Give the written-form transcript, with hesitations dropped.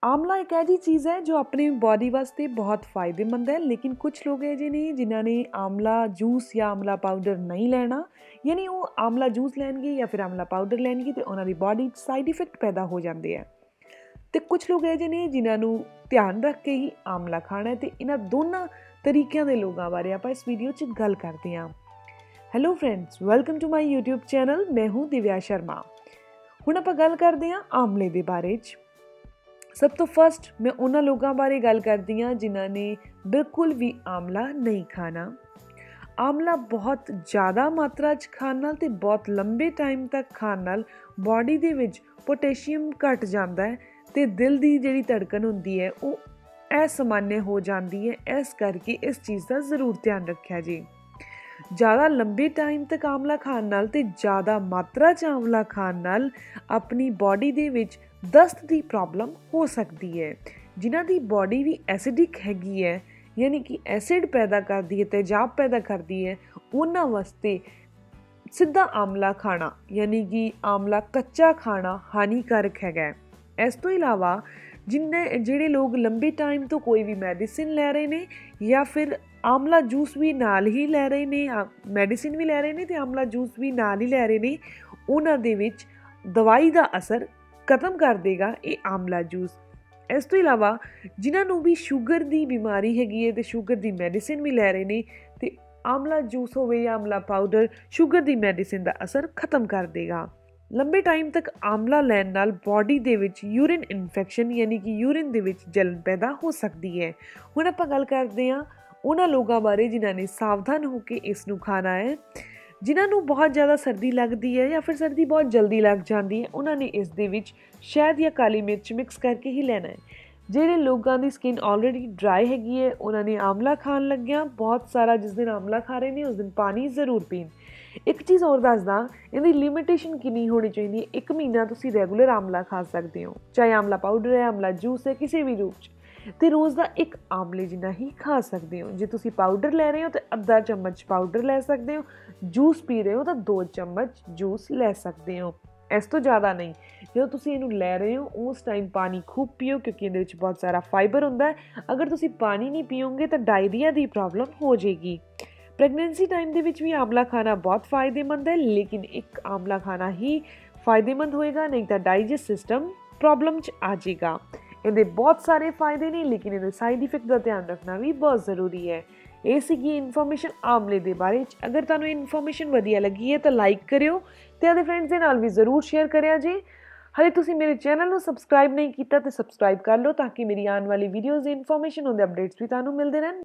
आंवला एक ऐसी चीज़ है जो अपनी बॉडी वास्ते बहुत फ़ायदेमंद है, लेकिन कुछ लोग है जिन्हें जिन्होंने आंवला जूस या आंवला पाउडर नहीं लेना, यानी वो आंवला जूस लैणगे या फिर आंवला पाउडर लैणगे तो उन्होंने बॉडी साइड इफेक्ट पैदा हो जाते हैं। तो कुछ लोग है जिन्हें जिन्होंने ध्यान रख के ही आंवला खाना है। तो इन्हों दोनों तरीक़ों के लोगों बारे आप इस वीडियो च गल करते हैं। Hello friends, welcome to my YouTube channel. मैं हूँ दिव्या शर्मा। हुण आपां गल करते हैं आंवले के बारे। सब तो फर्स्ट मैं उन्होंने लोगों बारे गल करती हाँ जिन्होंने बिल्कुल भी आंवला नहीं खाना। आंवला बहुत ज़्यादा मात्रा खाण नाल ते बहुत लंबे टाइम तक खाण नाल बॉडी दे विच पोटेशियम घट जाता है ते दिल की जिहड़ी धड़कन होंदी है वो असमान्य हो जाती है। इस करके इस चीज़ का ज़रूर ध्यान रखा जी। ज़्यादा लंबे टाइम तक आंवला खाण नाल ते ज़्यादा मात्रा च आंवला खाण नाल अपनी बॉडी दे विच दस्त की प्रॉब्लम हो सकती है। जिन्हां दी बॉडी भी एसिडिक हैगी है, यानी कि एसिड पैदा करती है, तेजाब पैदा करती है, उन्हां वास्ते सीधा आंवला खाना यानी कि आंवला कच्चा खाना हानिकारक है। इस तो इलावा जिहड़े लोग लंबे टाइम तो कोई भी मैडिसिन लै रहे ने या फिर आंवला जूस भी नाल ही लै रहे ने, मैडिसिन भी लै रहे ने ते आंवला जूस भी नाल ही लै रहे ने, उन्हां दे विच दवाई का असर खत्म कर देगा ये आंवला जूस। इस तो इलावा जिन्होंने भी शुगर की बीमारी हैगी है तो शुगर की मैडिसिन भी लै रहे ने तो आंवला जूस हो या आंवला पाउडर शुगर की मैडिसिन का असर खत्म कर देगा। लंबे टाइम तक आंवला लैण नाल बॉडी दे विच यूरिन इन्फेक्शन यानी कि यूरिन दे विच जलन पैदा हो सकती है। हुण आपां गल करते हैं उन्हां लोगों बारे जिन्होंने सावधान होकर इसनूं खाना है। जिन्होंने बहुत ज़्यादा सर्दी लगती है या फिर सर्दी बहुत जल्दी लग जाती है, उन्होंने इस दे विच शहद या काली मिर्च मिक्स करके ही लेना है। जिहड़े लोगों की स्किन ऑलरेडी ड्राई हैगी है उन्होंने आंवला खान लग्या बहुत सारा जिस दिन आंवला खा रहे हैं उस दिन पानी जरूर पीन। एक चीज़ और दसदा, इहदी लिमिटेशन कितनी होनी चाहिए। 1 महीना तुसी रेगूलर आंवला खा सकते हो, चाहे आंवला पाउडर है, आंवला जूस है, किसी भी रूप तो रोज़ का 1 आंवले जिन्ना ही खा सकते हो। जे तुसी पाउडर ले रहे हो तो अद्धा चम्मच पाउडर ले सकते हो, जूस पी रहे हो तो 2 चम्मच जूस ले सकते हो, इस तो ज़्यादा नहीं। जो तुसी इनू ले रहे हो उस टाइम पानी खूब पियो क्योंकि इहदे विच बहुत सारा फाइबर होंदा है। अगर तुसी पानी नहीं पियोगे तो डायरिया की प्रॉब्लम हो जाएगी। प्रेगनेंसी टाइम दे विच भी आंवला खाना बहुत फ़ायदेमंद है, लेकिन एक आंवला खाना ही फ़ायदेमंद होएगा, नहीं तो डाइजेस्ट सिस्टम प्रॉब्लम च आ जाएगा। इहदे बहुत सारे फायदे ने, लेकिन इहदे साइड इफेक्ट का ध्यान रखना भी बहुत ज़रूरी है। ये सीगी इन्फॉर्मेशन आंवले के बारे। अगर तुहानूं इन्फॉर्मेशन वधिया लगी है तो लाइक करियो ते अपने फ्रेंड्स के नाल भी जरूर शेयर करिया जे। हाले तुसीं मेरे चैनल को सबसक्राइब नहीं किया तो सबसक्राइब कर लो ताकि मेरी आने वाली वीडियोज़ की इन्फॉर्मेशन उहदे अपडेट्स भी तुहानूं मिलते रहन।